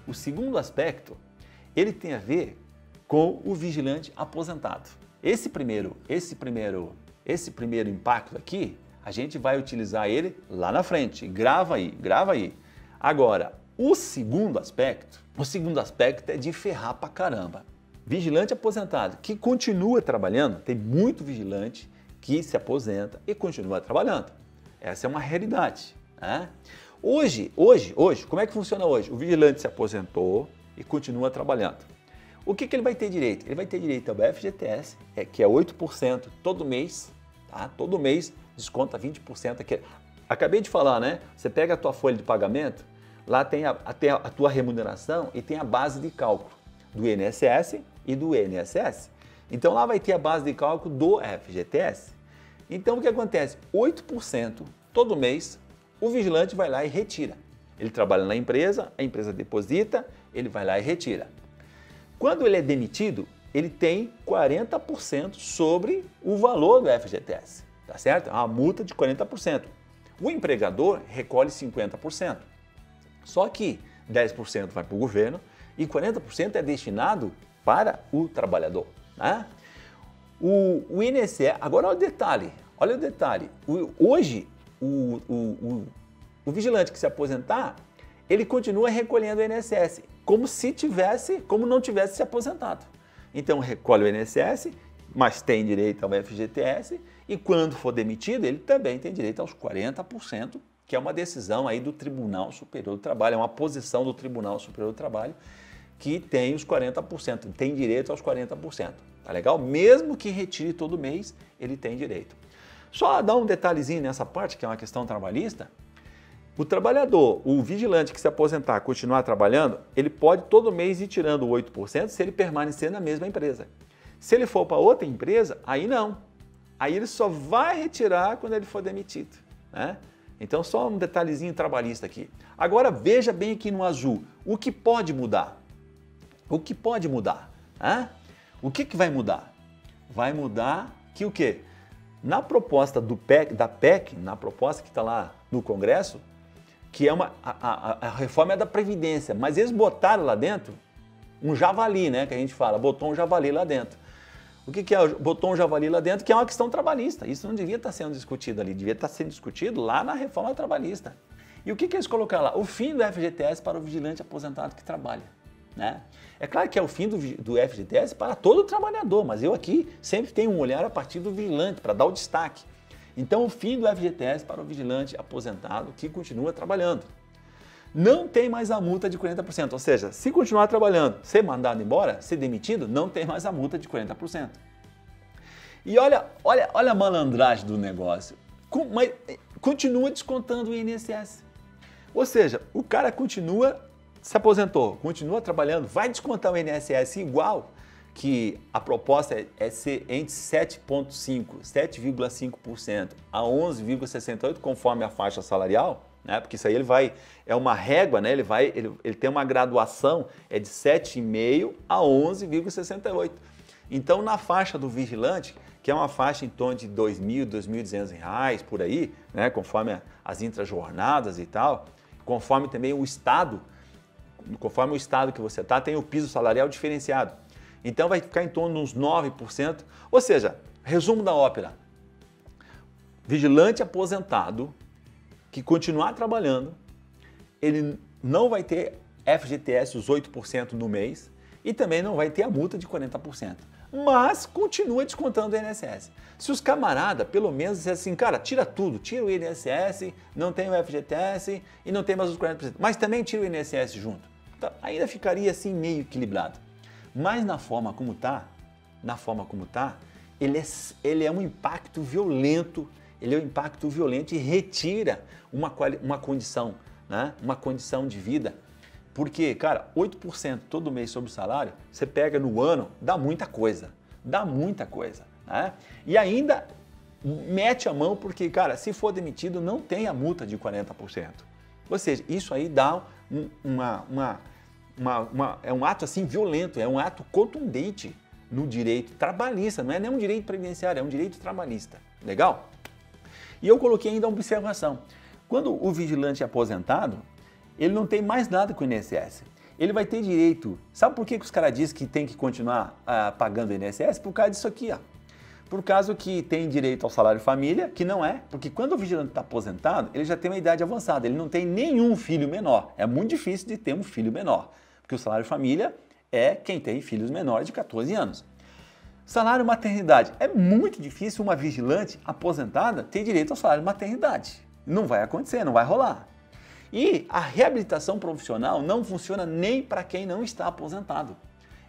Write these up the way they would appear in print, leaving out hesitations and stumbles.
O segundo aspecto, ele tem a ver com o vigilante aposentado. Esse primeiro impacto aqui, a gente vai utilizar ele lá na frente. Grava aí, grava aí. Agora, o segundo aspecto é de ferrar pra caramba. Vigilante aposentado que continua trabalhando, tem muito vigilante que se aposenta e continua trabalhando. Essa é uma realidade, né? Hoje, como é que funciona hoje? O vigilante se aposentou e continua trabalhando. O que ele vai ter direito? Ele vai ter direito ao FGTS, que é 8% todo mês, tá? Todo mês desconta 20% aqui. Acabei de falar, né? Você pega a tua folha de pagamento, lá tem a tua remuneração e tem a base de cálculo do INSS e do INSS. Então lá vai ter a base de cálculo do FGTS. Então o que acontece? 8% todo mês o vigilante vai lá e retira. Ele trabalha na empresa, a empresa deposita, ele vai lá e retira. Quando ele é demitido, ele tem 40% sobre o valor do FGTS, tá certo? É uma multa de 40%. O empregador recolhe 50%. Só que 10% vai para o governo e 40% é destinado para o trabalhador, né? O INSS, agora olha o detalhe. Hoje, o vigilante que se aposentar, ele continua recolhendo o INSS, como não tivesse se aposentado. Então recolhe o INSS, mas tem direito ao FGTS e quando for demitido, ele também tem direito aos 40%, que é uma decisão aí do Tribunal Superior do Trabalho, é uma posição do Tribunal Superior do Trabalho que tem os 40%, tem direito aos 40%, tá legal? Mesmo que retire todo mês, ele tem direito. Só dar um detalhezinho nessa parte, que é uma questão trabalhista. O trabalhador, o vigilante que se aposentar, continuar trabalhando, ele pode todo mês ir tirando 8% se ele permanecer na mesma empresa. Se ele for para outra empresa, aí não. Aí ele só vai retirar quando ele for demitido, né? Então só um detalhezinho trabalhista aqui. Agora veja bem aqui no azul, o que pode mudar? O que pode mudar? O que vai mudar? Vai mudar que o quê? Na proposta da PEC, na proposta que está lá no Congresso, que é a reforma é da Previdência, mas eles botaram lá dentro um javali, né, que a gente fala, botou um javali lá dentro. O que é? Botou um javali lá dentro, que é uma questão trabalhista. Isso não devia estar sendo discutido ali, devia estar sendo discutido lá na reforma trabalhista. E o que eles colocaram lá? O fim do FGTS para o vigilante aposentado que trabalha, né? É claro que é o fim do FGTS para todo trabalhador, mas eu aqui sempre tenho um olhar a partir do vigilante, para dar o destaque. Então, o fim do FGTS para o vigilante aposentado que continua trabalhando. Não tem mais a multa de 40%, ou seja, se continuar trabalhando, ser mandado embora, ser demitido, não tem mais a multa de 40%. E olha a malandragem do negócio, mas continua descontando o INSS. Ou seja, o cara se aposentou, continua trabalhando, vai descontar o INSS igual, que a proposta é ser entre 7,5% a 11,68%, conforme a faixa salarial, né? Porque isso aí é uma régua, né? Ele tem uma graduação, é de 7,5% a 11,68%. Então, na faixa do vigilante, que é uma faixa em torno de R$ 2.000, R$ 2.200 por aí, né? Conforme as intrajornadas e tal, conforme também o estado, que você está, tem o piso salarial diferenciado. Então vai ficar em torno de uns 9%. Ou seja, resumo da ópera, vigilante aposentado que continuar trabalhando, ele não vai ter FGTS os 8% no mês e também não vai ter a multa de 40%. Mas continua descontando o INSS. Se os camaradas, pelo menos, dissessem assim, cara, tira tudo, tira o INSS, não tem o FGTS e não tem mais os 40%, mas também tira o INSS junto. Então, ainda ficaria assim meio equilibrado. Mas na forma como está, ele é um impacto violento, e retira uma condição, né? Uma condição de vida. Porque, cara, 8% todo mês sobre o salário, você pega no ano, dá muita coisa, né? E ainda mete a mão porque, cara, se for demitido, não tem a multa de 40%. Ou seja, isso aí dá é um ato assim violento, é um ato contundente no direito trabalhista, não é nem um direito previdenciário, é um direito trabalhista. Legal? E eu coloquei ainda uma observação. Quando o vigilante é aposentado, ele não tem mais nada com o INSS. ele vai ter direito. Sabe por que os caras dizem que tem que continuar pagando INSS? Por causa disso aqui, ó. Por causa que tem direito ao salário família, que não é, porque quando o vigilante está aposentado, ele já tem uma idade avançada, ele não tem nenhum filho menor. É muito difícil de ter um filho menor, porque o salário família é quem tem filhos menores de 14 anos. Salário maternidade. É muito difícil uma vigilante aposentada ter direito ao salário maternidade. Não vai acontecer, não vai rolar. E a reabilitação profissional não funciona nem para quem não está aposentado.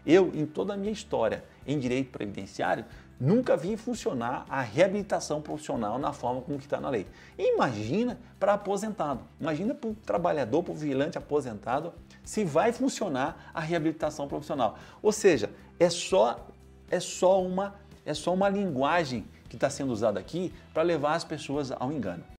Eu, em toda a minha história em direito previdenciário, nunca vi funcionar a reabilitação profissional na forma como que está na lei. Imagina para aposentado, imagina para o trabalhador, para o vigilante aposentado, se vai funcionar a reabilitação profissional. Ou seja, é só uma linguagem que está sendo usada aqui para levar as pessoas ao engano.